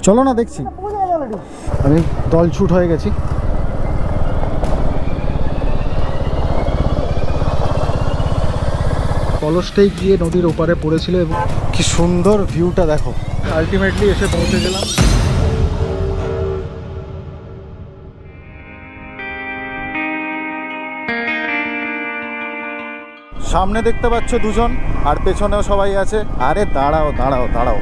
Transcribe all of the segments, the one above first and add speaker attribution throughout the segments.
Speaker 1: চলো না দেখছি। আমি দল ছুট হয়ে গেছি। কলসটাই গিয়ে নদীর ওপারে পড়েছিল এবং কি সুন্দর ভিউটা দেখো। আলটিমেটলি এসে পৌঁছে গেলাম। সামনে দেখতে পাচ্ছ দুজন, আর পেছনেও সবাই আছে। আরে দাঁড়াও দাঁড়াও দাঁড়াও,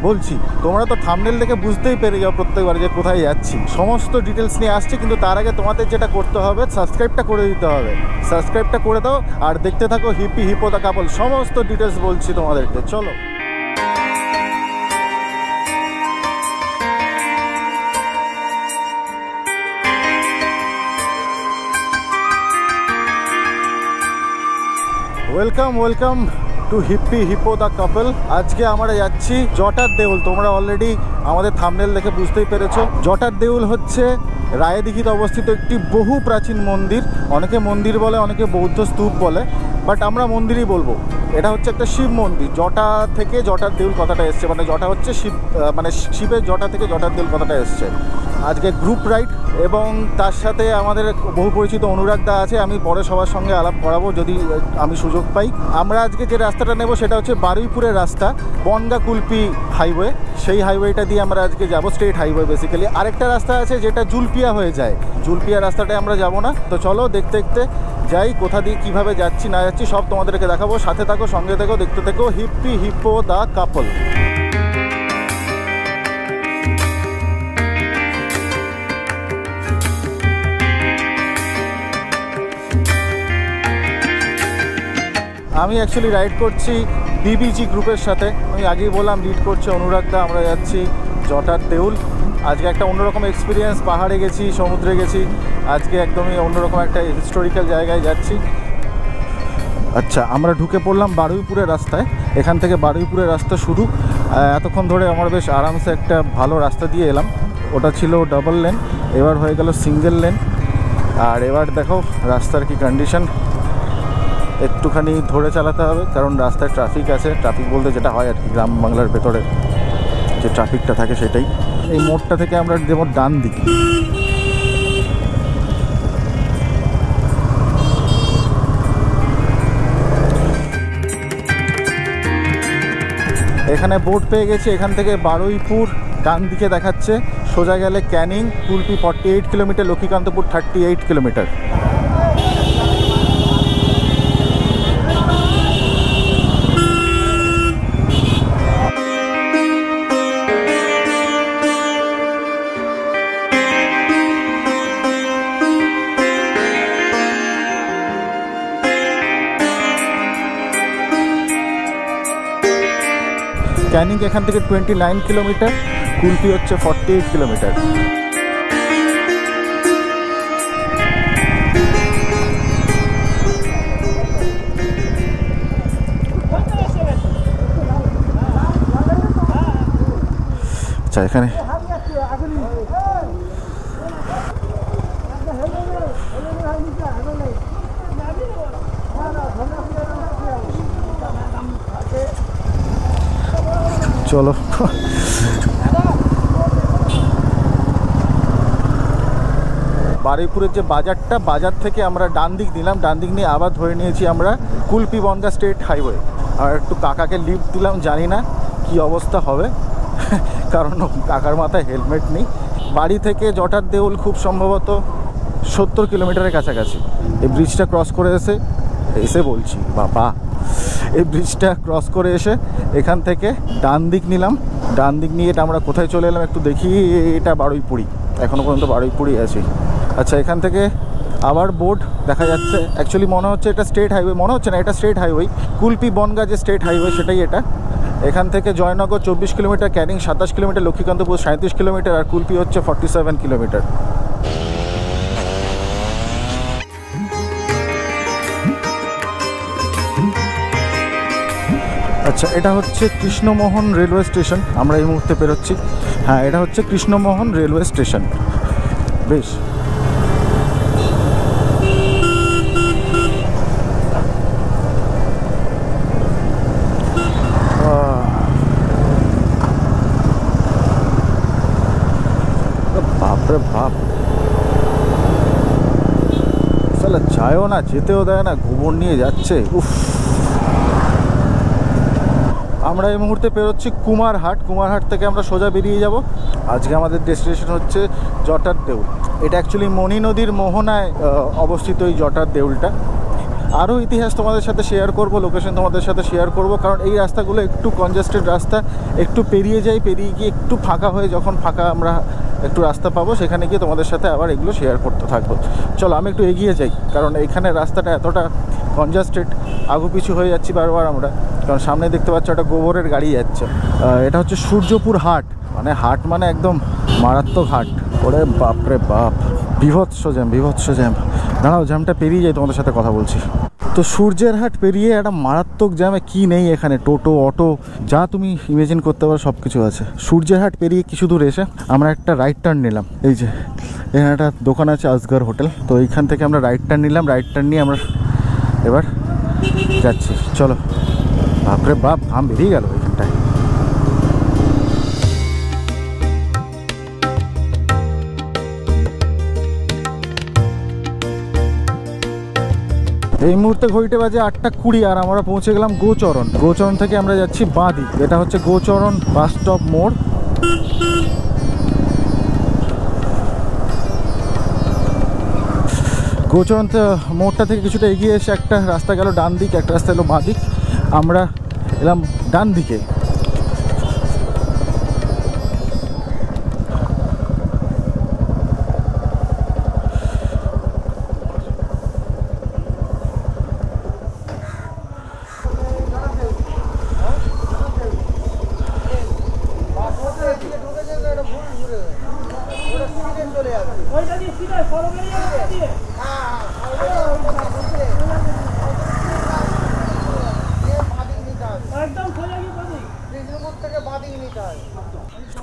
Speaker 1: বলছি তোমরা তো থাম্বনেল দেখে বুঝতেই পেরে যাও প্রত্যেকবার যে কোথায় যাচ্ছি। সমস্ত ডিটেলস নিয়ে আসছি, কিন্তু তার আগে তোমাদের যেটা করতে হবে সাবস্ক্রাইবটা করে দিতে হবে। সাবস্ক্রাইবটা করে দাও আর দেখতে থাকো হিপি হিপো দ্য কাপল। সমস্ত ডিটেলস বলছি তোমাদেরকে, চলো। Welcome to Hippie Hippo the couple. আজকে আমরা যাচ্ছি জটার দেউল। তোমরা অলরেডি আমাদের থাম্বনেল দেখে বুঝতেই পেরেছো। জটার দেউল হচ্ছে রায়দিঘিতে অবস্থিত একটি বহু প্রাচীন মন্দির। অনেকে মন্দির বলে, অনেকে বৌদ্ধ স্তূপ বলে, বাট আমরা মন্দিরই বলবো। এটা হচ্ছে একটা শিব মন্দির। জটা থেকে জটার দেউল কথাটা এসছে, মানে জটা হচ্ছে শিব, মানে শিবের জটা থেকে জটার দেউল কথাটা এসছে। আজকে গ্রুপ রাইড এবং তার সাথে আমাদের বহু পরিচিত অনুরাগ দা আছে। আমি পরে সবার সঙ্গে আলাপ করাবো যদি আমি সুযোগ পাই। আমরা আজকে যে রাস্তাটা নেব সেটা হচ্ছে বারুইপুরের রাস্তা, বনগা কুলপি হাইওয়ে। সেই হাইওয়েটা দিয়ে আমরা আজকে যাব, স্টেট হাইওয়ে বেসিক্যালি। আরেকটা রাস্তা আছে যেটা জুলপিয়া হয়ে যায়, জুলপিয়া রাস্তাটায় আমরা যাব না। তো চলো দেখতে দেখতে যাই, কোথা দিয়ে কীভাবে যাচ্ছি না যাচ্ছি সব তোমাদেরকে দেখাবো। সাথে থাকো, সঙ্গে থেকো, দেখতে থেকো হিপি হিপো দ্য কাপল। আমি অ্যাকচুয়ালি রাইড করছি বিবিজি গ্রুপের সাথে। আমি আগেই বললাম লিড করছে অনুরাগ দা। আমরা যাচ্ছি জটার দেউল। আজকে একটা অন্যরকম এক্সপিরিয়েন্স, পাহাড়ে গেছি, সমুদ্রে গেছি, আজকে একদমই অন্যরকম একটা হিস্টোরিক্যাল জায়গায় যাচ্ছি। আচ্ছা, আমরা ঢুকে পড়লাম বারুইপুরের রাস্তায়। এখান থেকে বারুইপুরের রাস্তা শুরু। এতক্ষণ ধরে আমরা বেশ আরামসে একটা ভালো রাস্তা দিয়ে এলাম। ওটা ছিল ডাবল লেন, এবার হয়ে গেল সিঙ্গেল লেন। আর এবার দেখো রাস্তার কি কন্ডিশন। একটুখানি ধরে চালাতে হবে কারণ রাস্তায় ট্রাফিক আছে। ট্রাফিক বলতে যেটা হয় আর কি, গ্রাম বাংলার ভেতরে যে ট্রাফিকটা থাকে সেটাই। এই মোড়টা থেকে আমরা দেবো ডান দিকে। এখানে বোর্ড পেয়ে গেছি। এখান থেকে বারুইপুর ডান দিকে দেখাচ্ছে, সোজা গেলে ক্যানিং, কুলপি 48 কিলোমিটার, লক্ষ্মীকান্তপুর 38 কিলোমিটার। ক্যানিং এখান থেকে 29 কিলোমিটার, কুলপি হচ্ছে 48 কিলোমিটার। আচ্ছা, এখানে চলো। বারুইপুরের যে বাজারটা, বাজার থেকে আমরা ডান দিক নিলাম। ডান দিক নিয়ে আবার ধরে নিয়েছি আমরা কুলপি বনগা স্টেট হাইওয়ে। আর একটু কাকাকে লিফট দিলাম, জানি না কি অবস্থা হবে কারণ কাকার মাথায় হেলমেট নেই। বাড়ি থেকে জটার দেউল খুব সম্ভবত 70 কিলোমিটারের কাছাকাছি। এই ব্রিজটা ক্রস করে এসে বলছি বাবা, এই ব্রিজটা ক্রস করে এসে এখান থেকে ডান দিক নিলাম। ডান দিক নিয়ে এটা আমরা কোথায় চলে এলাম একটু দেখি। এটা বারুইপুরি, এখনও পর্যন্ত বারুইপুরি আছি। আচ্ছা, এখান থেকে আবার বোর্ড দেখা যাচ্ছে। অ্যাকচুয়ালি মনে হচ্ছে এটা স্টেট হাইওয়ে, মনে হচ্ছে না এটা স্টেট হাইওয়ে। কুলপি বনগা যে স্টেট হাইওয়ে সেটাই এটা। এখান থেকে Joynagar 24 kilometer, Canning 27 kilometer, Lakshmikantapur 37 kilometer, আর কুলপি হচ্ছে 47 কিলোমিটার। আচ্ছা, এটা হচ্ছে কৃষ্ণমোহন রেলওয়ে স্টেশন। আমরা এই মুহূর্তে পেরোচ্ছি। হ্যাঁ, এটা হচ্ছে কৃষ্ণমোহন রেলওয়ে স্টেশন। বেশ, আরে বাপ, সালা যায়ও না, যেতেও দেয় না, গোবর নিয়ে যাচ্ছে। উফ। আমরা এই মুহূর্তে পেরোচ্ছি কুমারহাট। কুমারহাট থেকে আমরা সোজা বেরিয়ে যাব। আজকে আমাদের ডেস্টিনেশন হচ্ছে জটার দেউল। এটা অ্যাকচুয়ালি মণি নদীর মোহনায় অবস্থিত এই জটার দেউলটা। আরও ইতিহাস তোমাদের সাথে শেয়ার করব, লোকেশন তোমাদের সাথে শেয়ার করব, কারণ এই রাস্তাগুলো একটু কনজেস্টেড রাস্তা। একটু পেরিয়ে যাই, পেরিয়ে গিয়ে একটু ফাঁকা হয়ে, যখন ফাঁকা আমরা একটু রাস্তা পাবো সেখানে গিয়ে তোমাদের সাথে আবার এগুলো শেয়ার করতে থাকবো। চলো আমি একটু এগিয়ে যাই, কারণ এইখানে রাস্তাটা এতটা কনজেস্টেড, আগুপিছু হয়ে যাচ্ছি বারবার আমরা। কারণ সামনে দেখতে পাচ্ছ একটা গোবরের গাড়ি যাচ্ছে। এটা হচ্ছে সূর্যপুর হাট, মানে হাট মানে একদম মারাত্মক হাট। ওরে বাপরে বাপ, বিভৎস জ্যাম, বিভৎস জ্যাম। দাঁড়াও, জ্যামটা পেরিয়ে যাই, তোমাদের সাথে কথা বলছি। তো সূর্যের হাট পেরিয়ে একটা মারাত্মক জ্যামে কি নেই এখানে, টোটো অটো যা তুমি ইমেজিন করতে পারো সব কিছু আছে। সূর্যের হাট পেরিয়ে কিছু দূর এসে আমরা একটা রাইট টার্ন নিলাম। এই যে এখানে একটা দোকান আছে আসগর হোটেল, তো এইখান থেকে আমরা রাইট টার্ন নিলাম। রাইট টার্ন নিয়ে আমরা এবার যাচ্ছি। চলো। বাপরে বাপ, ঘাম বেরিয়ে গেল এইখানটায়। এই মুহূর্তে ঘড়িতে বাজে 8:20 আর আমরা পৌঁছে গেলাম গোচরণ। গোচরণ থেকে আমরা যাচ্ছি বাঁদিক। এটা হচ্ছে গোচরণ বাস স্টপ মোড়। গোচরণ মোড়টা থেকে কিছুটা এগিয়ে এসে একটা রাস্তা গেল ডান দিক, একটা রাস্তা এলো বাঁ দিক। আমরা এলাম ডান দিকে।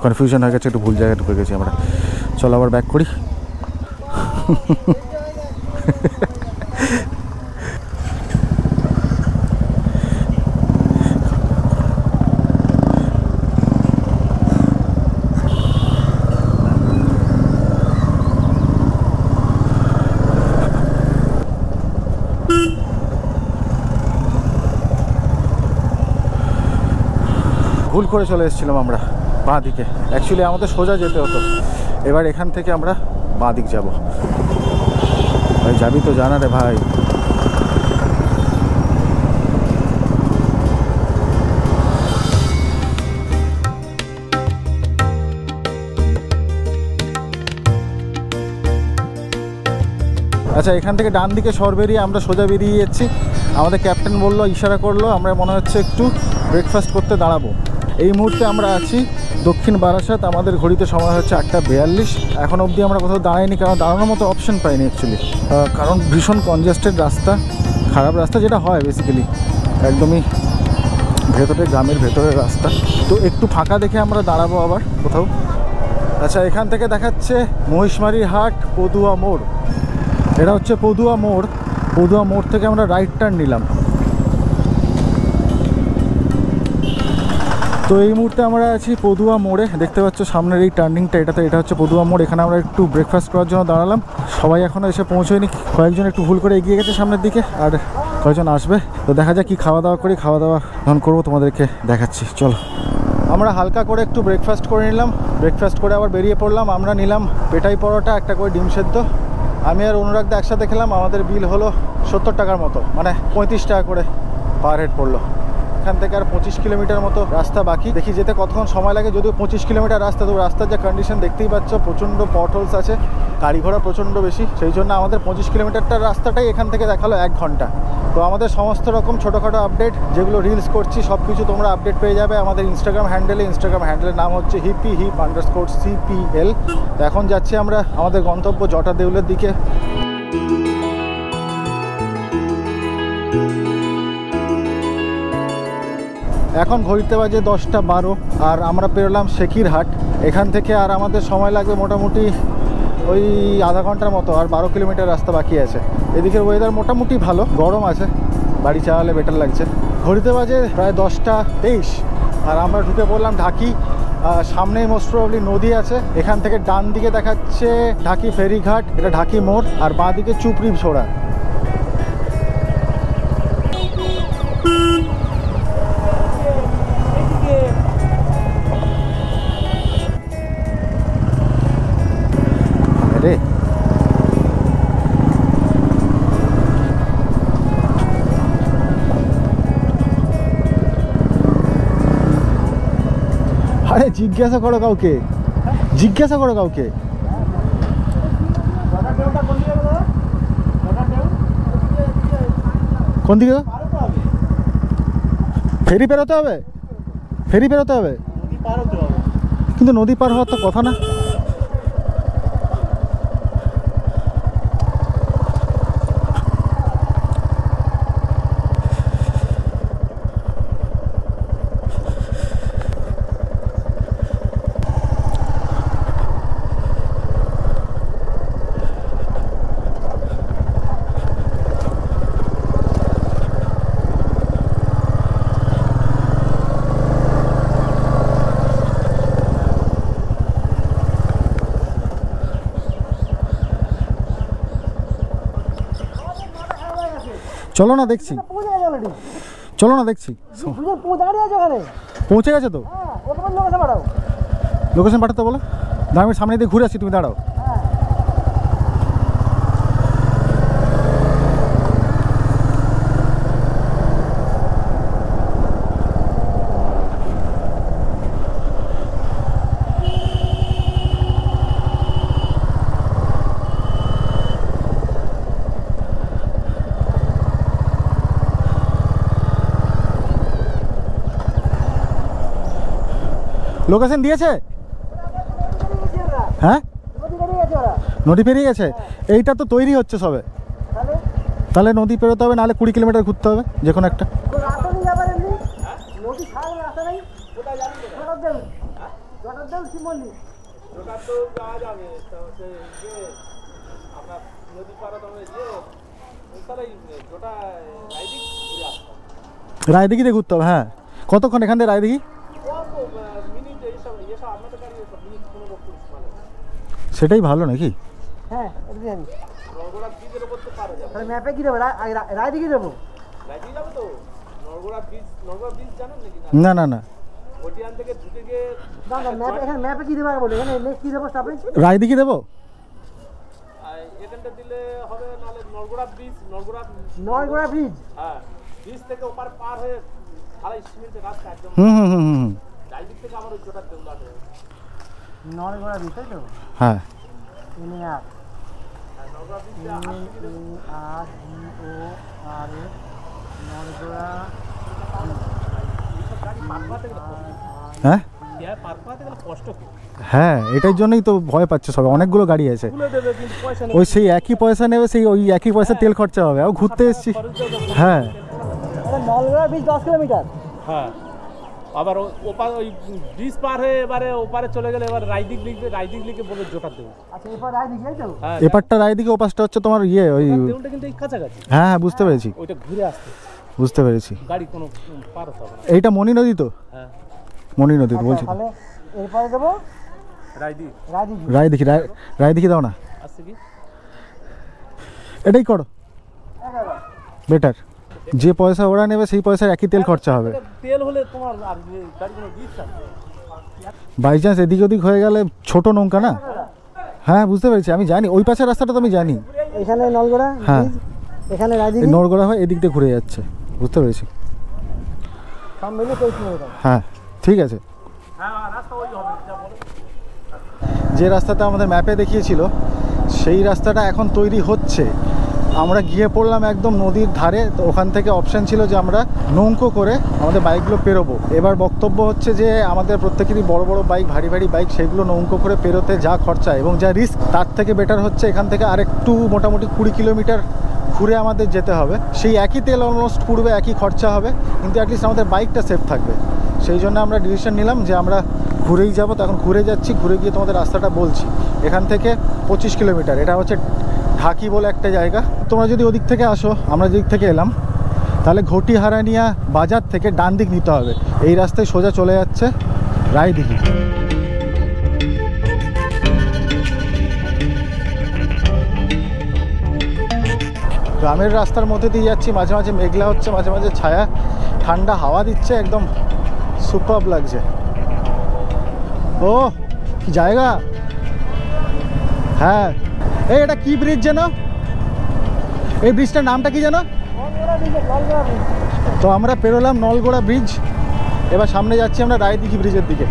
Speaker 1: কনফিউশন হয়ে গেছে, একটু ভুল জায়গায় ঢুকে গেছি আমরা। চলো আবার ব্যাক করি। ভুল করে চলে এসেছিলাম আমরা বাঁ দিকে। অ্যাকচুয়ালি আমাদের সোজা যেতে হতো। এবার এখান থেকে আমরা বাঁ দিক যাবো। ভাই যাবি তো, জানা রে ভাই। আচ্ছা, এখান থেকে ডান দিকে সর বেরিয়ে আমরা সোজা বেরিয়ে যাচ্ছি। আমাদের ক্যাপ্টেন বললো, ইশারা করলো, আমরা মনে হচ্ছে একটু ব্রেকফাস্ট করতে দাঁড়াবো। এই মুহূর্তে আমরা আছি দক্ষিণ বারাসাত। আমাদের ঘড়িতে সময় হচ্ছে 8:42। এখন অবধি আমরা কোথাও দাঁড়াইনি, কারণ দাঁড়ানোর মতো অপশন পাইনি অ্যাকচুয়ালি। কারণ ভীষণ কনজেস্টেড রাস্তা, খারাপ রাস্তা যেটা হয় বেসিক্যালি, একদমই ভেতরে, গ্রামের ভেতরের রাস্তা। তো একটু ফাঁকা দেখে আমরা দাঁড়াবো আবার কোথাও। আচ্ছা, এখান থেকে দেখাচ্ছে মহিষমারির হাট, পদুয়া মোড়। এটা হচ্ছে পদুয়া মোড়। পদুয়া মোড় থেকে আমরা রাইট টার্ন নিলাম। তো এই মুহূর্তে আমরা আছি পদুয়া মোড়ে। দেখতে পাচ্ছ সামনের এই টার্নিংটা, এটা হচ্ছে পদুয়া মোড়। এখানে আমরা একটু ব্রেকফাস্ট করার জন্য দাঁড়ালাম। সবাই এখনও এসে পৌঁছয়নি, কয়েকজন একটু ভুল করে এগিয়ে গেছে সামনের দিকে, আর কয়েকজন আসবে। তো দেখা যাক কি খাওয়া দাওয়া করি। খাওয়া দাওয়া যখন করবো তোমাদেরকে দেখাচ্ছি। চলো। আমরা হালকা করে একটু ব্রেকফাস্ট করে নিলাম। ব্রেকফাস্ট করে আবার বেরিয়ে পড়লাম। আমরা নিলাম পেটাই পরোটা, একটা করে ডিম সেদ্ধ। আমি আর অনুরাগদা একসাথে খেলাম। আমাদের বিল হলো 70 টাকার মতো, মানে 35 টাকা করে পার হেড পড়লো। এখান থেকে আর 25 কিলোমিটার মতো রাস্তা বাকি। দেখি যেতে কতক্ষণ সময় লাগে। যদিও 25 কিলোমিটার রাস্তা, তো রাস্তার যে কন্ডিশন দেখতেই পাচ্ছ, প্রচণ্ড পটহোলস আছে, গাড়ি ঘোড়া প্রচণ্ড বেশি। সেই জন্য আমাদের 25 কিলোমিটারটার রাস্তাটাই এখান থেকে দেখালো 1 ঘন্টা। তো আমাদের সমস্ত রকম ছোটোখাটো আপডেট, যেগুলো রিলস করছি, সব কিছু তোমরা আপডেট পেয়ে যাবে আমাদের ইনস্টাগ্রাম হ্যান্ডেলে। ইনস্টাগ্রাম হ্যান্ডেলের নাম হচ্ছে hip_CPL। তো এখন যাচ্ছি আমরা আমাদের গন্তব্য জটা দেউলের দিকে। এখন ঘড়িতে বাজে 10:12 আর আমরা পেরোলাম শেখিরহাট। এখান থেকে আর আমাদের সময় লাগবে মোটামুটি ওই আধা ঘন্টার মতো। আর 12 কিলোমিটার রাস্তা বাকি আছে। এদিকের ওয়েদার মোটামুটি ভালো, গরম আছে, বাড়ি চালালে বেটার লাগছে। ঘড়িতে বাজে প্রায় 10:23 আর আমরা ঢুকে পড়লাম ঢাকি। সামনেই মোস্ট প্রবাবলি নদী আছে। এখান থেকে ডান দিকে দেখাচ্ছে ঢাকি ফেরিঘাট, এটা ঢাকি মোড়, আর বাঁ দিকে চুপড়ি ছোড়া। আরে জিজ্ঞাসা করো কাউকে, জিজ্ঞাসা করো কাউকে। কোন দিকে? ফেরি পেরোতে হবে, ফেরি পেরোতে হবে, কিন্তু নদী পার হওয়ার তো কথা না। চলো না দেখছি, চলো না দেখছি। পৌঁছে গেছে তো, লোকেশন পাঠাতে বলো। দাঁড়া আমি সামনে দিয়ে ঘুরে আসছি, তুমি দাঁড়াও। লোকেশন দিয়েছে? হ্যাঁ নদী পেরিয়ে গেছে, এইটা তো তৈরি হচ্ছে সবে। তাহলে নদী পেরোতে হবে, নাহলে 20 কিলোমিটার ঘুরতে হবে যে কোনো একটা। রায়দিঘিতে ঘুরতে হবে, হ্যাঁ। কতক্ষণ এখান থেকে রায়দিঘি? সেটাই ভালো নাকি?
Speaker 2: হ্যাঁ ম্যাপে কি দেবো? রায়দিঘি দেবো?
Speaker 1: না না না,
Speaker 2: ম্যাপে কি দেবো বলে, এখানে কি দেবো?
Speaker 1: রায়দিঘি দেবো?
Speaker 2: নরগোড়া ব্রিজ নরগোড়া ব্রিজ, তাই তো?
Speaker 1: হ্যাঁ হ্যাঁ হ্যাঁ, এটার জন্যই তো ভয় পাচ্ছে সবাই। অনেকগুলো গাড়ি আছে, ওই সেই একই পয়সা নেবে, সেই ওই একই পয়সা তেল খরচা হবে। আর ঘুরতে এসেছি। হ্যাঁ
Speaker 2: নলগোড়া ব্রিজ 10 কিলোমিটার।
Speaker 3: হ্যাঁ আবার ওপার ওই ব্রিজ পার হয়ে এবারে ওপারে চলে গেলে এবার রায়দিঘি লিখবে, রায়দিঘি লিখে বলে জোটার দেবো।
Speaker 2: আচ্ছা এরপর রায়দিঘি, তাই তো?
Speaker 3: হ্যাঁ
Speaker 1: এপারটা রায়দিঘি, ওপাশটা হচ্ছে তোমার ইয়ে ওই
Speaker 3: দেউলটা কিন্তু এই কাছাকাছি।
Speaker 1: হ্যাঁ হ্যাঁ বুঝতে পেরেছি,
Speaker 3: ওইটা ঘুরে আসতে
Speaker 1: বুঝতে পেরেছি।
Speaker 3: গাড়ি কোনো পার হতে হবে না।
Speaker 1: এইটা মণি নদী তো?
Speaker 3: হ্যাঁ
Speaker 1: মণি নদী তো বলছি।
Speaker 2: তাহলে এরপরে দেবো
Speaker 3: রায়দিঘি।
Speaker 1: রায়দিঘি, রায়দিঘি দাও না,
Speaker 3: আসছে কি
Speaker 1: এটাই করো বেটার। যে পয়সা ওরা নেবে সেই পয়সার একই তেল খরচা হবে।
Speaker 3: তেল হলে তোমার আর গাড়ি কোনো দিস না।
Speaker 1: বাই চান্স এদিক ওদিক হয়ে গেলে ছোট নৌকা না। হ্যাঁ বুঝতে পেরেছি, আমি জানি ওই পাশের রাস্তাটা তো আমি জানি।
Speaker 2: এখানে নলগোড়া,
Speaker 1: হ্যাঁ
Speaker 2: এখানে রায়দিঘি,
Speaker 1: নরগোড়া হয় এদিক দিয়ে ঘুরে যাচ্ছে, বুঝতে পেরেছি।
Speaker 2: সব মিলে 23 কিলোমিটার।
Speaker 1: হ্যাঁ ঠিক আছে।
Speaker 3: হ্যাঁ রাস্তা ওই হবে যা বলে।
Speaker 1: যে রাস্তাটা আমাদের ম্যাপে দেখিয়েছিল সেই রাস্তাটা এখন তৈরি হচ্ছে। আমরা গিয়ে পড়লাম একদম নদীর ধারে, তো ওখান থেকে অপশান ছিল যে আমরা নৌকো করে আমাদের বাইকগুলো পেরোবো। এবার বক্তব্য হচ্ছে যে আমাদের প্রত্যেকেরই বড় বড় বাইক, ভারী ভারী বাইক, সেগুলো নৌকো করে পেরোতে যা খরচা এবং যা রিস্ক, তার থেকে বেটার হচ্ছে এখান থেকে আরেকটু মোটামুটি 20 কিলোমিটার ঘুরে আমাদের যেতে হবে। সেই একই তেল অলমোস্ট পুড়বে, একই খরচা হবে, কিন্তু অ্যাটলিস্ট আমাদের বাইকটা সেফ থাকবে। সেই জন্য আমরা ডিসিশন নিলাম যে আমরা ঘুরেই যাবো। তো এখন ঘুরে যাচ্ছি, ঘুরে গিয়ে তোমাদের রাস্তাটা বলছি। এখান থেকে 25 কিলোমিটার, এটা হচ্ছে ঢাকি বলে একটা জায়গা। তোমরা যদি ওদিক থেকে আসো, আমরা যেদিক থেকে এলাম, তাহলে ঘটিহারানিয়া বাজার থেকে ডান দিক নিতে হবে। এই রাস্তায় সোজা চলে যাচ্ছে রায়দিঘি। গ্রামের রাস্তার মধ্যে দিয়ে যাচ্ছি, মাঝে মাঝে মেঘলা হচ্ছে, মাঝে মাঝে ছায়া, ঠান্ডা হাওয়া দিচ্ছে, একদম সুপারব লাগছে। ও কি জায়গা! হ্যাঁ, এই এটা কি ব্রিজ যেন, এই ব্রিজটার নামটা কি যেন? তো আমরা পেরোলাম নলগোড়া ব্রিজ, এবার সামনে যাচ্ছি আমরা রায়দিঘি ব্রিজের দিকে।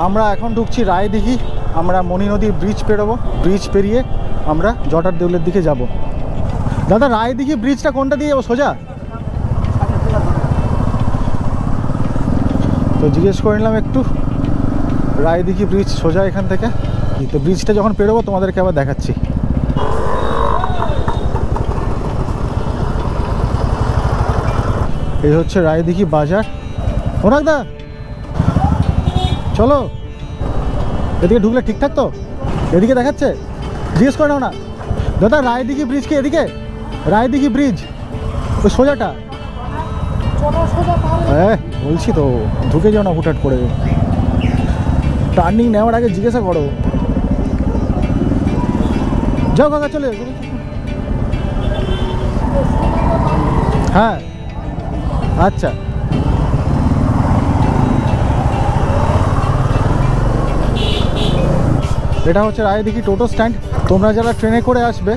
Speaker 1: আমরা এখন ঢুকছি রায়দিঘি, আমরা মণি নদীর ব্রিজ পেরোবো, ব্রিজ পেরিয়ে আমরা জটার দেউলের দিকে যাব। দাদা রায়দিঘি ব্রিজটা কোনটা দিয়ে যাবো, সোজা? তো জিজ্ঞেস করে নিলাম একটু, রায়দিঘি ব্রিজ সোজা এখান থেকে। তো ব্রিজটা যখন পেরোবো তোমাদেরকে আবার দেখাচ্ছি। এই হচ্ছে রায়দিঘি বাজার। অনুরাগদা চলো, এদিকে ঢুকলে ঠিকঠাক তো? এদিকে দেখাচ্ছে, জিজ্ঞেস করে নাও না। দাদা রায়দিঘি ব্রিজ কি এদিকে? রায়দিঘি ব্রিজ ওই সোজাটা? হ্যাঁ বলছি তো, ঢুকে যাও না হুটহাট করে, টার্নিং নেওয়ার আগে জিজ্ঞাসা করো। যাও কাকা, চলে হ্যাঁ আচ্ছা। এটা হচ্ছে রায়দিঘি টোটো স্ট্যান্ড। তোমরা যারা ট্রেনে করে আসবে,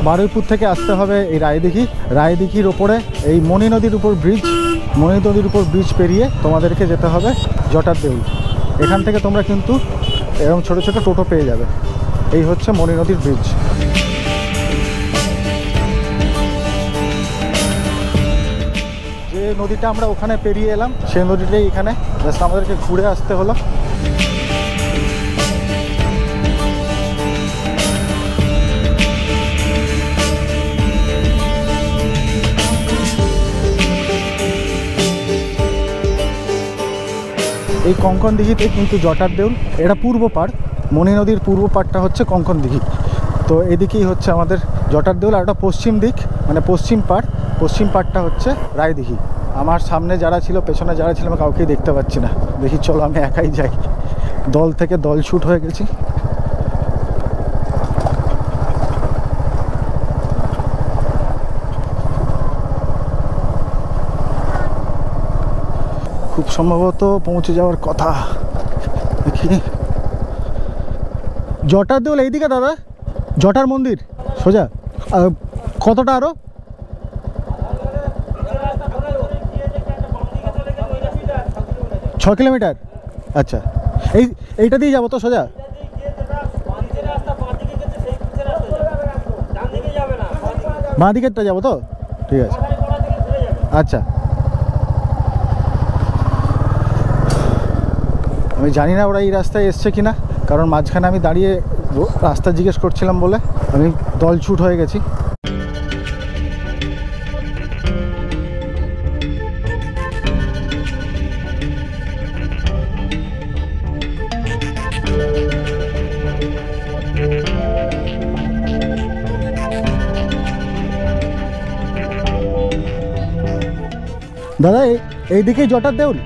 Speaker 1: বারুইপুর থেকে আসতে হবে এই রায়দিঘি। রায়দিঘির ওপরে এই মণি নদীর উপর ব্রিজ, মণি নদীর উপর ব্রিজ পেরিয়ে তোমাদেরকে যেতে হবে জটার দেউল। এখান থেকে তোমরা কিন্তু এরকম ছোটো ছোটো টোটো পেয়ে যাবে। এই হচ্ছে মণি নদীর ব্রিজ। যে নদীটা আমরা ওখানে পেরিয়ে এলাম, সেই নদীটাই এখানে, জাস্ট আমাদেরকে ঘুরে আসতে হলো। এই কঙ্কন দিঘিতে কিন্তু জটার দেউল, এটা পূর্ব পাড়, মণি নদীর পূর্ব পাড়টা হচ্ছে কঙ্কন দিঘি। তো এদিকেই হচ্ছে আমাদের জটার দেউল, আর ওটা পশ্চিম দিক, মানে পশ্চিম পাড়, পশ্চিম পাড়টা হচ্ছে রায়দিঘি। আমার সামনে যারা ছিল, পেছনে যারা ছিল, আমি কাউকেই দেখতে পাচ্ছি না। দেখি চলো আমি একাই যাই, দল থেকে দল ছুট হয়ে গেছি। খুব সম্ভবত পৌঁছে যাওয়ার কথা। দেখি জটার দেউল এইদিকে দাদা, জটার মন্দির সোজা কতটা আরো? ছ কিলোমিটার। আচ্ছা, এইটা দিয়ে যাবো তো সোজা? বাঁ দিকেরটা যাবো তো? ঠিক আছে আচ্ছা। আমি জানি না ওরা এই রাস্তায় এসছে কিনা, কারণ মাঝখানে আমি দাঁড়িয়ে রাস্তা জিজ্ঞেস করছিলাম বলে আমি দলছুট হয়ে গেছি। দাদা এইদিকেই জটার দেউল?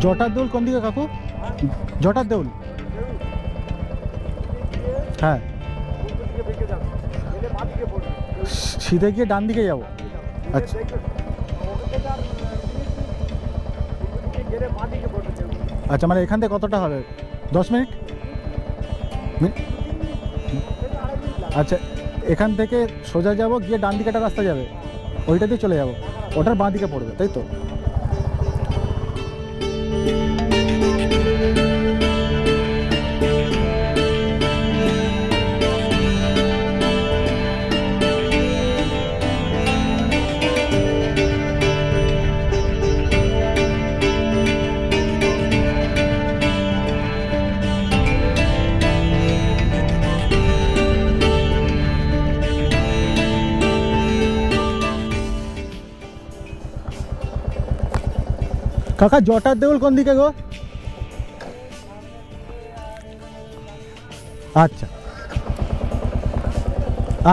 Speaker 1: জটার দেউল কোন দিকে কাকু? জটার দেউল হ্যাঁ, সিধে গিয়ে ডান দিকে যাবো। আচ্ছা আচ্ছা, মানে এখান থেকে কতটা হবে? 10 মিনিট? আচ্ছা, এখান থেকে সোজা যাব, গিয়ে ডান দিকে একটা রাস্তা যাবে, ওইটা দিয়ে চলে যাব, ওটার বাঁ দিকে পড়বে, তাই তো? কাকা জটার দেউল কোন দিকে গো? আচ্ছা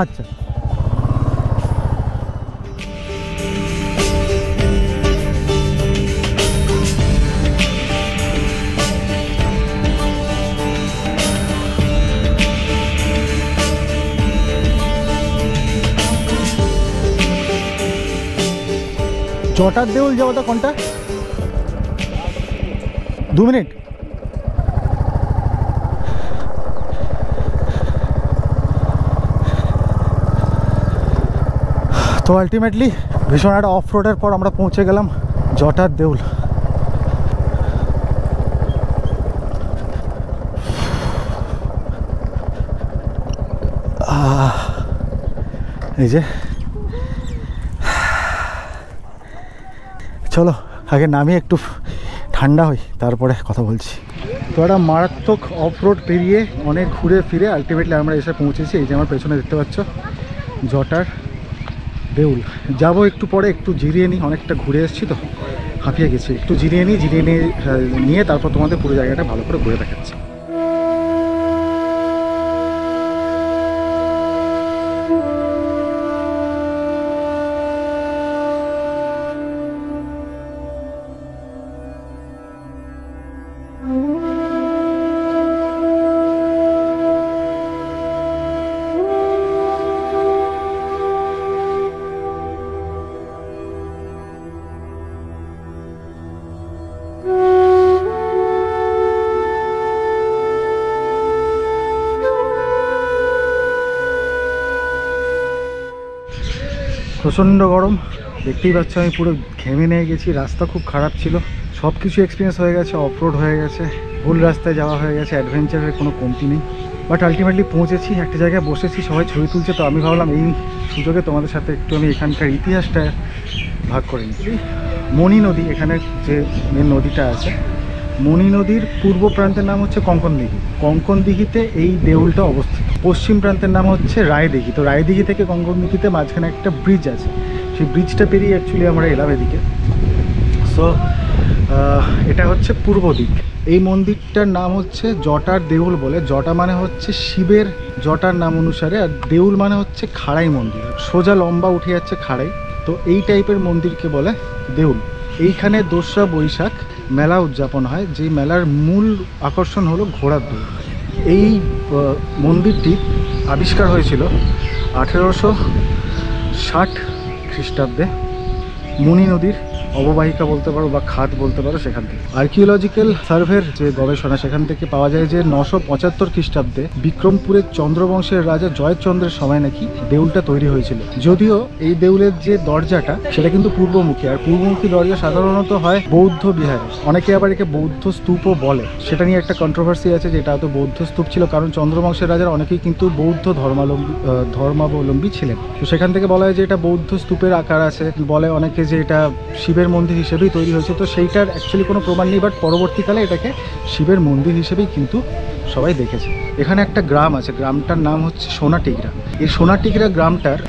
Speaker 1: আচ্ছা। জটার দেউল যাওয়াটা কোনটা? 2 মিনিট। তো আলটিমেটলি ভীষণ একটা অফ রোডের পর আমরা পৌঁছে গেলাম জটার দেউল। এই যে চলো আগে নামিয়ে একটু ঠান্ডা হই, তারপরে কথা বলছি। তো একটা মারাত্মক অফ রোড পেরিয়ে অনেক ঘুরে ফিরে আলটিমেটলি আমরা এসে পৌঁছেছি। এই যে আমার পেছনে দেখতে পাচ্ছ জটার দেউল। যাবো একটু পরে, একটু জিরিয়ে নিই, অনেকটা ঘুরে এসেছি তো হাঁপিয়ে গেছি, একটু জিরিয়ে নিয়ে তারপর তোমাদের পুরো জায়গাটা ভালো করে ঘুরে দেখাচ্ছি। প্রচণ্ড গরম, দেখতেই পাচ্ছ আমি পুরো ঘেমে নিয়ে গেছি। রাস্তা খুব খারাপ ছিল, সব কিছু এক্সপিরিয়েন্স হয়ে গেছে, অফরোড হয়ে গেছে, ভুল রাস্তায় যাওয়া হয়ে গেছে, অ্যাডভেঞ্চারের কোনো কমতি নেই। বাট আলটিমেটলি পৌঁছেছি, একটা জায়গায় বসেছি, সবাই ছবি তুলছে, তো আমি ভাবলাম এই সুযোগে তোমাদের সাথে একটু আমি এখানকার ইতিহাসটা ভাগ করে নিই। মণি নদী, এখানে যে মেন নদীটা আছে, মণি নদীর পূর্ব প্রান্তের নাম হচ্ছে কঙ্কনদিঘি। কঙ্কনদিঘিতে এই দেউলটা অবস্থিত। পশ্চিম প্রান্তের নাম হচ্ছে রায়দিঘি। তো রায়দিঘি থেকে কঙ্কনদিঘিতে মাঝখানে একটা ব্রিজ আছে, সেই ব্রিজটা পেরিয়ে অ্যাকচুয়ালি আমরা এলাম এদিকে। সো এটা হচ্ছে পূর্ব দিক। এই মন্দিরটার নাম হচ্ছে জটার দেউল বলে। জটা মানে হচ্ছে শিবের জটার নাম অনুসারে, আর দেউল মানে হচ্ছে খাড়াই মন্দির, সোজা লম্বা উঠে যাচ্ছে খাড়াই। তো এই টাইপের মন্দিরকে বলে দেউল। এইখানে 2রা বৈশাখ মেলা উদযাপন হয়, যে মেলার মূল আকর্ষণ হলো ঘোড়ার দৌড়। এই মন্দিরটি আবিষ্কার হয়েছিল 1860 খ্রিস্টাব্দে মণি নদীর অববাহিকা বলতে পারো বা খাত বলতে পারো, সেখান থেকে। আর্কিওলজিক্যাল সার্ভের যে গবেষণা, সেখান থেকে পাওয়া যায় যে 975 খ্রিস্টাব্দে বিক্রমপুরের চন্দ্রবংশের রাজা জয়চন্দ্রের সময় নাকি দেউলটা তৈরি হয়েছিল। যদিও এই দেউলের যে দরজাটা সেটা কিন্তু পূর্বমুখী, আর পূর্বমুখী দরজা সাধারণত হয় বৌদ্ধ বিহারে। অনেকে আবার একে বৌদ্ধ স্তূপও বলে, সেটা নিয়ে একটা কন্ট্রোভার্সি আছে যে এটা হয়তো বৌদ্ধ স্তূপ ছিল, কারণ চন্দ্রবংশের রাজার অনেকেই কিন্তু বৌদ্ধ ধর্মাবলম্বী ছিলেন। তো সেখান থেকে বলা হয় যে এটা বৌদ্ধ স্তূপের আকার আছে, বলে অনেকে যে এটা শিবের মন্দির হিসেবেই তৈরি হয়েছে। তো সেইটার অ্যাকচুয়ালি কোনো প্রমাণ নেই, বাট পরবর্তীকালে এটাকে শিবের মন্দির হিসেবেই কিন্তু সবাই দেখেছে। এখানে একটা গ্রাম আছে, গ্রামটার নাম হচ্ছে সোনাটিগড়া। এই সোনাটিগড়া গ্রামটার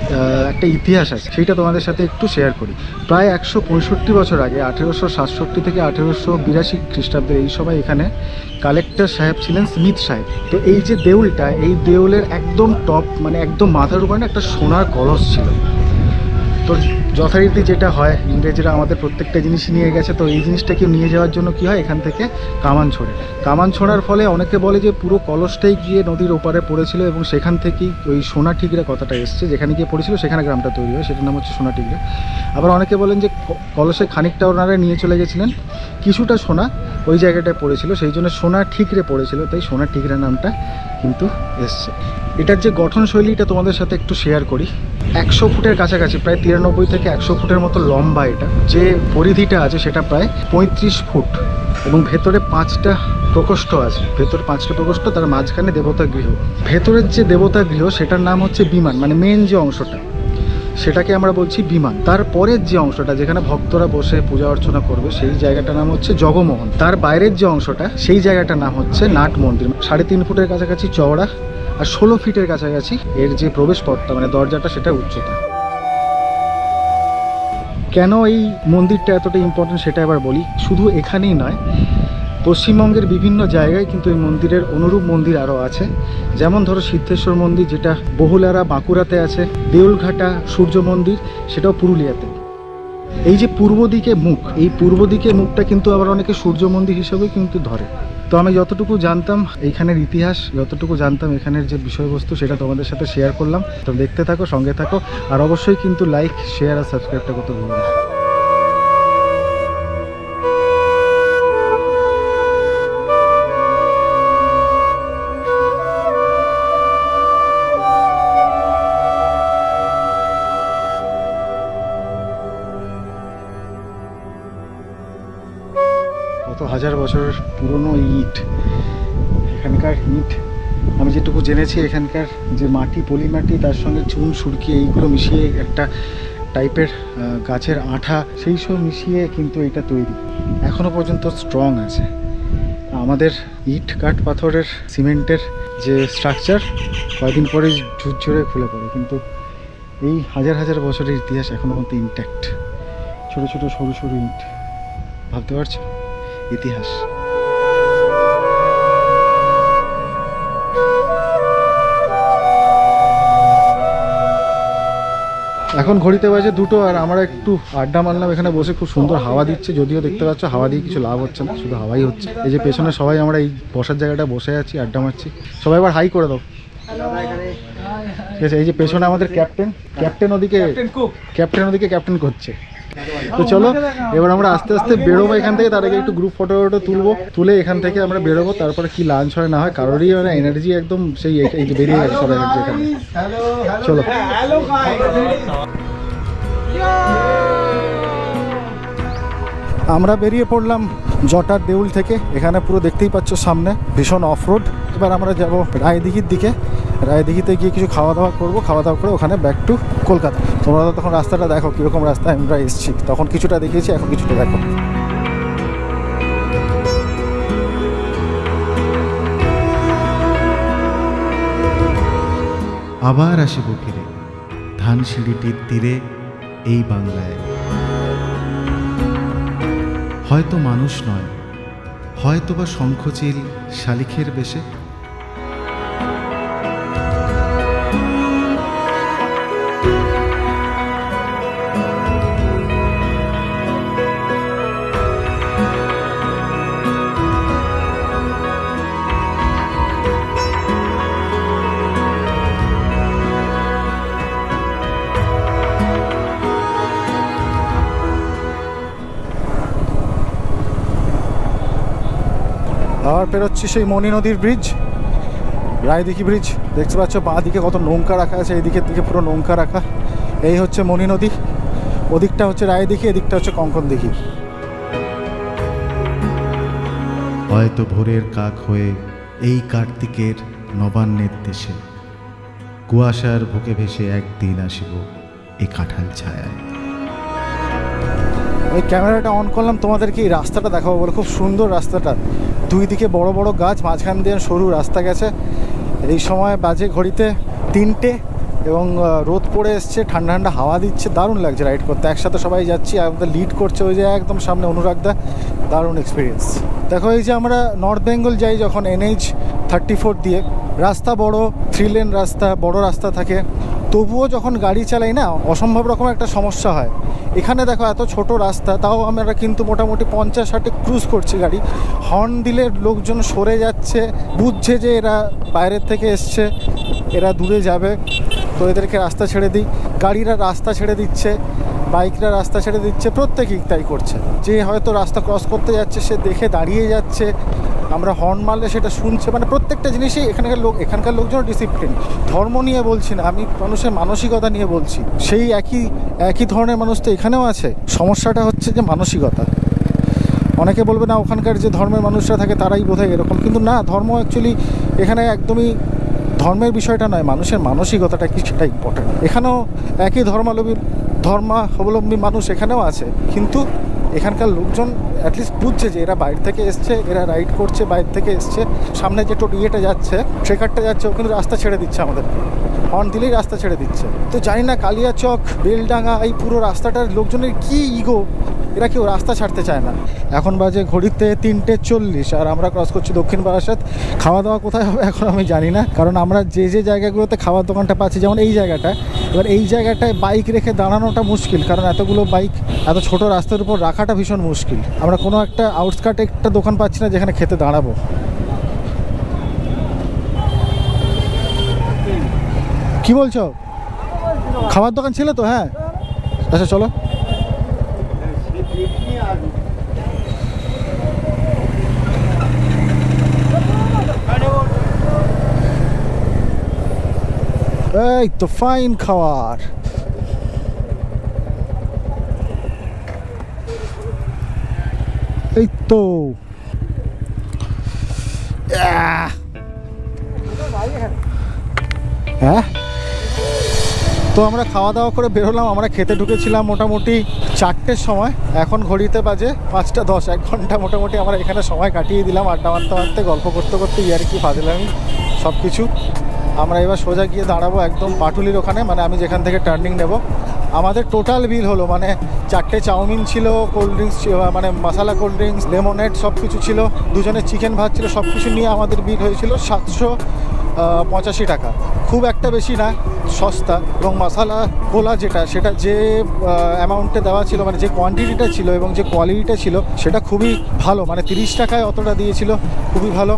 Speaker 1: একটা ইতিহাস আছে, সেইটা তোমাদের সাথে একটু শেয়ার করি। প্রায় 165 বছর আগে, 1867 থেকে 1882 খ্রিস্টাব্দে এই সময় এখানে কালেক্টর সাহেব ছিলেন স্মিথ সাহেব। তো এই যে দেউলটা, এই দেউলের একদম টপ মানে একদম মাথার উপরে একটা সোনার কলস ছিল। তো যথারীতি যেটা হয়, ইংরেজরা আমাদের প্রত্যেকটা জিনিস নিয়ে গেছে, তো এই জিনিসটাকে নিয়ে যাওয়ার জন্য কি হয়, এখান থেকে কামান ছোড়ে। কামান ছোড়ার ফলে অনেকে বলে যে পুরো কলসটাই গিয়ে নদীর ওপারে পড়েছিল, এবং সেখান থেকেই ওই সোনাটিগড়া কথাটা এসছে। যেখানে গিয়ে পড়েছিল সেখানে গ্রামটা তৈরি হয়, সেটার নাম হচ্ছে সোনাটিগড়া। আবার অনেকে বলেন যে কলসে খানিকটা ওনারা নিয়ে চলে গেছিলেন, কিছুটা সোনা ওই জায়গাটায় পড়েছিল, সেই জন্য সোনা ঠিকরে পড়েছিল, তাই সোনাটিগড়া নামটা কিন্তু এসছে। এটার যে গঠনশৈলীটা তোমাদের সাথে একটু শেয়ার করি। 100 ফুটের কাছাকাছি, প্রায় 93 থেকে 100 ফুটের মতো লম্বা। এটা যে পরিধিটা আছে সেটা প্রায় 35 ফুট, এবং ভেতরে 5টা প্রকোষ্ঠ আছে। ভেতরে 5টা প্রকোষ্ঠ, তার মাঝখানে দেবতা গৃহ। ভেতরের যে দেবতা গৃহ সেটার নাম হচ্ছে বিমান, মানে মেন যে অংশটা সেটাকে আমরা বলছি বিমান। তারপরের যে অংশটা যেখানে ভক্তরা বসে পূজা অর্চনা করবে সেই জায়গাটার নাম হচ্ছে জগমোহন। তার বাইরের যে অংশটা সেই জায়গাটার নাম হচ্ছে নাট মন্দির। 3.5 ফুটের কাছাকাছি চওড়া, আর 16 ফিটের কাছাকাছি এর যে প্রবেশ পথটা মানে দরজাটা, সেটা উচ্চতা। কেন এই মন্দিরটা এতটা ইম্পর্টেন্ট সেটা এবার বলি। শুধু এখানেই নয়, পশ্চিমবঙ্গের বিভিন্ন জায়গায় কিন্তু এই মন্দিরের অনুরূপ মন্দির আরও আছে। যেমন ধরো সিদ্ধেশ্বর মন্দির, যেটা বহুলারা বাঁকুড়াতে আছে, দেউলঘাটা সূর্য মন্দির, সেটাও পুরুলিয়াতে। এই যে পূর্ব দিকে মুখ, এই পূর্ব দিকে মুখটা কিন্তু আবার অনেকে সূর্য মন্দির হিসেবেও কিন্তু ধরে। তো আমি যতটুকু জানতাম এইখানের ইতিহাস, যতটুকু জানতাম এখানের যে বিষয়বস্তু, সেটা তোমাদের সাথে শেয়ার করলাম। তো দেখতে থাকো, সঙ্গে থাকো, আর অবশ্যই কিন্তু লাইক, শেয়ার আর সাবস্ক্রাইবটা করতে ভুলো না। কত হাজার বছরের পুরনো ইট, এখানকার ইট আমি যেটুকু জেনেছি, এখানকার যে মাটি, পলি মাটি, তার সঙ্গে চুন, সুরকি, এইগুলো মিশিয়ে একটা টাইপের গাছের আঠা, সেই সব মিশিয়ে কিন্তু এটা তৈরি, এখনও পর্যন্ত স্ট্রং আছে। আমাদের ইট, কাঠ, পাথরের, সিমেন্টের যে স্ট্রাকচার কয়েকদিন পরে ঝুরঝুরে খুলে পড়ে, কিন্তু এই হাজার হাজার বছরের ইতিহাস এখনও পর্যন্ত ইনট্যাক্ট। ছোটো ছোটো সরু সরু ইট, ভাবতে পারছো ইতিহাস। এখন ঘড়িতে বাজে 2টো, আর আমরা একটু আড্ডা মারলাম এখানে বসে। খুব সুন্দর হাওয়া দিচ্ছে, যদিও দেখতে পাচ্ছ হাওয়া দিয়ে কিছু লাভ হচ্ছে না, শুধু হাওয়াই হচ্ছে। এই যে পেছনে সবাই আমরা এই বসার জায়গাটা বসে আছি, আড্ডা মারছি। সবাই এবার হাই করে দাও। ঠিক আছে, এই যে পেছনে আমাদের ক্যাপ্টেন ওদিকে ক্যাপ্টেন করছে। তো চলো এবার আমরা আস্তে আস্তে বেরোবো এখান থেকে। তার আগে একটু গ্রুপ ফটো তুলে এখান থেকে আমরা বেরোবো। তারপরে কি লাঞ্চ হয় না হয়, কারোরই মানে এনার্জি একদম সেই বেরিয়ে গেছে সব এনার্জি এখানে। চলো আমরা বেরিয়ে পড়লাম জটার দেউল থেকে। এখানে পুরো দেখতেই পাচ্ছ সামনে ভীষণ অফরোড। এবার আমরা যাব রায়দিঘির দিকে। রায়দিঘিতে গিয়ে কিছু খাওয়া দাওয়া করবো, খাওয়া দাওয়া করে ওখানে ব্যাক টু কলকাতা। তোমরা তো তখন রাস্তাটা দেখো কীরকম রাস্তায় আমরা এসেছি, তখন কিছুটা দেখিয়েছি, এখন কিছুটা দেখো।
Speaker 4: আবার আসিব ফিরে ধানসিঁড়িটির তীরে এই বাংলায়। হয়তো মানুষ নয়, হয়তো বা শঙ্খচিল শালিখের বেশে।
Speaker 1: আবার পেরোচ্ছি সেই মণি নদীর ব্রিজ, রায়দিঘি ব্রিজ। দেখতে পাচ্ছ বাঁ দিকে কত নৌকা রাখা আছে, এই দিকের দিকে পুরো নৌকা রাখা। এই হচ্ছে মণি নদী, ওদিকটা হচ্ছে রায়দিঘি, এদিকটা হচ্ছে কঙ্কনদিঘি।
Speaker 4: হয়তো ভোরের কাক হয়ে এই কার্তিকের নবান্নের দেশে কুয়াশার বুকে ভেসে একদিন আসিব এই কাঁঠাল ছায়ায়।
Speaker 1: ওই ক্যামেরাটা অন করলাম তোমাদেরকে এই রাস্তাটা দেখাবো বলে। খুব সুন্দর রাস্তাটা, দুই দিকে বড় বড় গাছ, মাঝখান দিয়ে সরু রাস্তা গেছে। এই সময় বাজে ঘড়িতে 3টে এবং রোদ পড়ে এসছে, ঠান্ডা ঠান্ডা হাওয়া দিচ্ছে, দারুণ লাগছে রাইড করতে। একসাথে সবাই যাচ্ছি, আমাদের লিড করছে ওই যে একদম সামনে অনুরাগদা, দারুণ এক্সপিরিয়েন্স। দেখো এই যে আমরা নর্থ বেঙ্গল যাই যখন NH-34 দিয়ে, রাস্তা বড়, 3 লেন রাস্তা, বড় রাস্তা থাকে, তবুও যখন গাড়ি চালাই না অসম্ভব রকম একটা সমস্যা হয়। এখানে দেখো এত ছোট রাস্তা, তাও আমরা কিন্তু মোটামুটি 50-60 ক্রুজ করছি গাড়ি। হর্ন দিলে লোকজন সরে যাচ্ছে, বুঝছে যে এরা বাইরের থেকে এসছে, এরা দূরে যাবে, তো এদেরকে রাস্তা ছেড়ে দিই। গাড়িরা রাস্তা ছেড়ে দিচ্ছে, বাইকরা রাস্তা ছেড়ে দিচ্ছে, প্রত্যেকেই তাই করছে। যে হয়তো রাস্তা ক্রস করতে যাচ্ছে সে দেখে দাঁড়িয়ে যাচ্ছে, আমরা হর্ন মারলে সেটা শুনছে। মানে প্রত্যেকটা জিনিসই এখানকার লোকজন ডিসিপ্লিন। ধর্ম নিয়ে বলছি না আমি, মানুষের মানসিকতা নিয়ে বলছি। সেই একই ধরনের মানুষ তো এখানেও আছে। সমস্যাটা হচ্ছে যে মানসিকতা। অনেকে বলবে না ওখানকার যে ধর্মের মানুষরা থাকে তারাই বোধহয় এরকম, কিন্তু না, ধর্ম অ্যাকচুয়ালি এখানে একদমই ধর্মের বিষয়টা নয়, মানুষের মানসিকতাটা কি সেটা ইম্পর্টেন্ট। এখানেও একই ধর্মাবলম্বী ধর্মাবলম্বী মানুষ এখানেও আছে, কিন্তু এখানকার লোকজন অ্যাটলিস্ট বুঝছে যে এরা বাইরে থেকে এসছে, এরা রাইড করছে, বাইরে থেকে এসছে। সামনে যে ইয়েটা যাচ্ছে, ট্রেকারটা যাচ্ছে, ও কিন্তু রাস্তা ছেড়ে দিচ্ছে আমাদের, হর্ন দিলেই রাস্তা ছেড়ে দিচ্ছে। তো জানি না কালিয়াচক, বেলডাঙ্গা, এই পুরো রাস্তাটার লোকজনের কি ইগো, এরা কেউ রাস্তা ছাড়তে চায় না। এখন বাজে ঘড়িতে 3:40 আর আমরা ক্রস করছি দক্ষিণ বারাসাত। খাওয়া দাওয়া কোথায় হবে এখন আমি জানি না, কারণ আমরা যে যে জায়গাগুলোতে খাওয়ার দোকানটা পাচ্ছি, যেমন এই জায়গাটা, এবার এই জায়গাটায় বাইক রেখে দাঁড়ানোটা মুশকিল, কারণ এতগুলো বাইক এত ছোট রাস্তার উপর রাখাটা ভীষণ মুশকিল। আমরা কোনো একটা আউটস্কার্টে একটা দোকান পাচ্ছি না যেখানে খেতে দাঁড়াবো। কি বলছো? খাবার দোকান ছিল তো? হ্যাঁ, আচ্ছা চলো। এই তো ফাইন খাবার। এই তো হ্যাঁ, তো আমরা খাওয়া দাওয়া করে বেরোলাম। আমরা খেতে ঢুকেছিলাম মোটামুটি 4টের সময়, এখন ঘড়িতে বাজে 5:10। 1 ঘন্টা মোটামুটি আমরা এখানে সময় কাটিয়ে দিলাম আড্ডা মারতে মারতে, গল্প করতে করতে, ইয়ার্কি ফাজলামি সব কিছু। আমরা এবার সোজা গিয়ে দাঁড়াবো একদম পাটুলির ওখানে, মানে আমি যেখান থেকে টার্নিং নেব। আমাদের টোটাল বিল হলো, মানে 4টে চাউমিন ছিল, কোল্ড ড্রিঙ্কস, মানে মশালা কোল্ড ড্রিঙ্কস, লেমনেড সব কিছু ছিল, দুজনের চিকেন ভাত ছিল, সব কিছু নিয়ে আমাদের বিল হয়েছিল 785 টাকা। খুব একটা বেশি না, সস্তা। এবং মশালা কোলা যেটা, সেটা যে অ্যামাউন্টে দেওয়া ছিল, মানে যে কোয়ান্টিটিটা ছিল এবং যে কোয়ালিটিটা ছিল, সেটা খুবই ভালো। মানে 30 টাকায় অতটা দিয়েছিল, খুবই ভালো।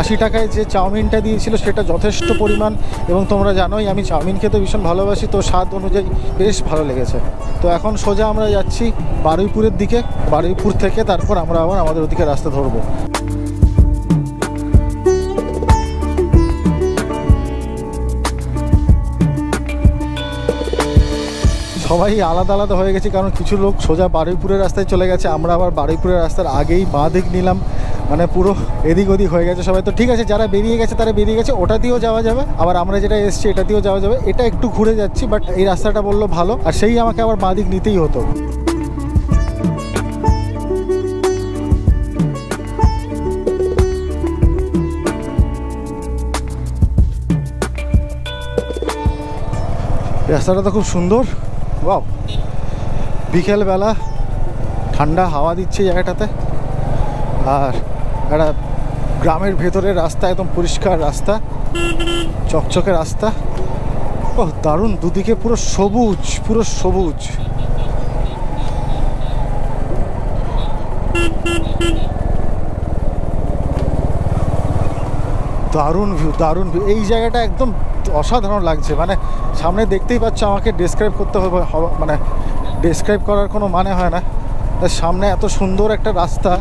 Speaker 1: 80 টাকায় যে চাউমিনটা দিয়েছিল সেটা যথেষ্ট পরিমাণ, এবং তোমরা জানোই আমি চাউমিন খেতে ভীষণ ভালোবাসি, তো স্বাদ অনুযায়ী বেশ ভালো লেগেছে। তো এখন সোজা আমরা যাচ্ছি বারুইপুরের দিকে। বারুইপুর থেকে তারপর আমরা আবার আমাদের ওদিকে রাস্তা ধরবো। সবাই আলাদা আলাদা হয়ে গেছে, কারণ কিছু লোক সোজা বারুইপুরের রাস্তায় চলে গেছে, আমরা আবার বারুইপুরের রাস্তার আগেই বাঁ দিক নিলাম, মানে পুরো এদিক ওদিক হয়ে গেছে সবাই। তো ঠিক আছে, যারা বেরিয়ে গেছে তারা বেরিয়ে গেছে, ওটা দিয়েও যাওয়া যাবে। আবার আমরা যেটা এসছি এটা দিয়েও যাওয়া যাবে। এটা একটু ঘুরে যাচ্ছি, বাট এই রাস্তাটা বললো ভালো, আর সেই আমাকে আবার বাঁ দিক নিতেই হতো। রাস্তাটা তো খুব সুন্দর, ওয়াও। বিকেলবেলা ঠান্ডা হাওয়া দিচ্ছে জায়গাটাতে, আর একটা গ্রামের ভেতরের রাস্তা, একদম পরিষ্কার রাস্তা, চকচকে রাস্তা। ও দারুণ, দুদিকে পুরো সবুজ, পুরো সবুজ। দারুণ ভিউ, দারুণ ভিউ। এই জায়গাটা একদম অসাধারণ লাগছে, মানে সামনে দেখতেই পাচ্ছ, আমাকে ডেসক্রাইব করতে হবে, মানে ডেসক্রাইব করার কোনো মানে হয় না। সামনে এত সুন্দর একটা রাস্তা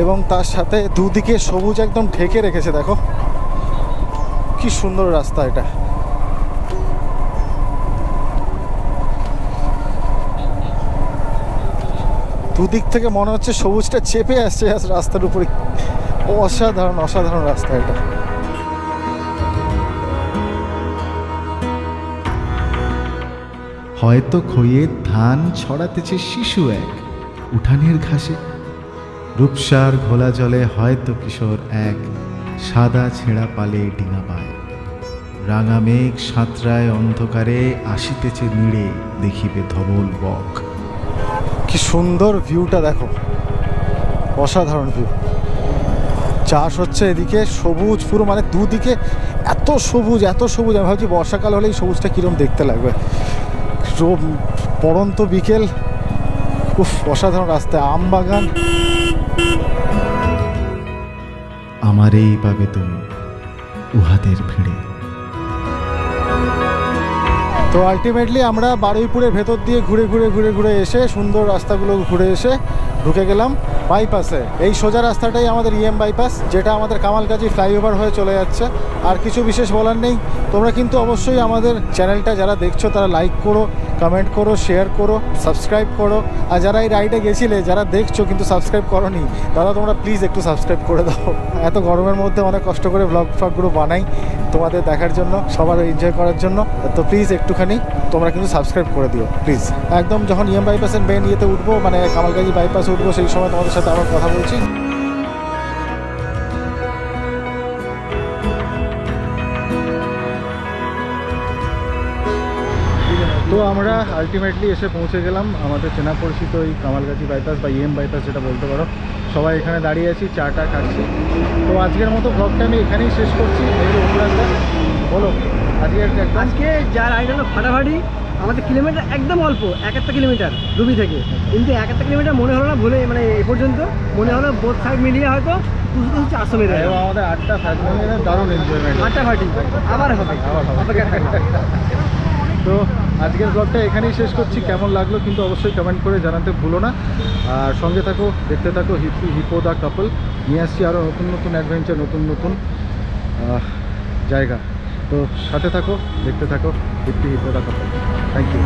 Speaker 1: এবং তার সাথে দুদিকে সবুজ একদম ঢেকে রেখেছে, দেখো কি সুন্দর রাস্তা এটা। দুদিক থেকে মনে হচ্ছে সবুজটা চেপে আসছে রাস্তার উপরে। অসাধারণ অসাধারণ রাস্তা এটা।
Speaker 4: হয়তো খইয়ে ধান ছড়াতেছে শিশু এক উঠানের ঘাসে, রূপসার ঘোলা জলে হয়তো কিশোর এক সাদা ছেঁড়া পালে ডিঙা পায়। রাঙা মেঘ সাঁতরায় অন্ধকারে, আসিতেছে নিড়ে দেখিবে ধবল বক।
Speaker 1: কি সুন্দর ভিউটা দেখো, অসাধারণ ভিউ। চাষ হচ্ছে এদিকে, সবুজ পুরো, মানে দুদিকে এত সবুজ, এত সবুজ। আমি ভাবছি বর্ষাকাল হলেই সবুজটা কীরকম দেখতে লাগবে। পড়ন্ত বিকেল, উফ, অসাধারণ রাস্তা, আম বাগান।
Speaker 4: আমারেই পাবে তুমি উহাদের ভিড়ে।
Speaker 1: তো আলটিমেটলি আমরা বারুইপুরের ভেতর দিয়ে ঘুরে ঘুরে ঘুরে ঘুরে এসে, সুন্দর রাস্তাগুলো ঘুরে এসে ঢুকে গেলাম বাইপাসে। এই সোজা রাস্তাটাই আমাদের ইএম বাইপাস, যেটা আমাদের কামালগাজী ফ্লাইওভার হয়ে চলে যাচ্ছে। আর কিছু বিশেষ বলার নেই। তোমরা কিন্তু অবশ্যই আমাদের চ্যানেলটা যারা দেখছো তারা লাইক করো, কমেন্ট করো, শেয়ার করো, সাবস্ক্রাইব করো। আর যারা এই রাইডে গেছিলে, যারা দেখছো কিন্তু সাবস্ক্রাইব করোনি, দাদা তোমরা প্লিজ একটু সাবস্ক্রাইব করে দাও। এত গরমের মধ্যে অনেক কষ্ট করে ব্লগ ফ্লগগুলো বানাই তোমাদের দেখার জন্য, সবার এনজয় করার জন্য। তো প্লিজ একটুখানি তোমরা কিন্তু সাবস্ক্রাইব করে দিও প্লিজ। একদম যখন ইএম বাইপাসের মেন ইয়েতে উঠবো, মানে কামালগাজী বাইপাস উঠবো, সেই সময় তোমাদের সাথে আবার কথা বলছি। তো আমরা আলটিমেটলি এসে পৌঁছে গেলাম আমাদের চেনা পরিচিত এই কামালগাজী বাইপাস বা ইএম বাইপাস যেটা বলতে পারো। সবাই এখানে দাঁড়িয়ে আছি, চাটা খাচ্ছি। তো আজকের মতো ব্লগটা আমি এখানেই শেষ করছি। বলো
Speaker 2: আজকে যা রাইড হলো ফাটাফাটি। আমাদের কিলোমিটার একদম অল্প, 1 কিলোমিটার রুবি থেকে, কিন্তু 1 কিলোমিটার মনে হলো না ভুলে, মানে এ পর্যন্ত মনে হলো বোথ সাইড মিলিয়ে হয়তো 400 মিটার।
Speaker 1: এবং আমাদের 8টা ফ্যামিলির দারুণ এনজয়মেন্ট।
Speaker 2: ফাটাফাটি আবার হবে।
Speaker 1: তো আজকের ব্লগটা এখানেই শেষ করছি। কেমন লাগলো কিন্তু অবশ্যই কমেন্ট করে জানাতে ভুলো না। আর সঙ্গে থাকো, দেখতে থাকো হিপি হিপো দা কাপল। নিয়ে আসছি আরও নতুন নতুন অ্যাডভেঞ্চার, নতুন নতুন জায়গা। তো সাথে থাকো, দেখতে থাকো Hippie Hippo the couple. Thank you.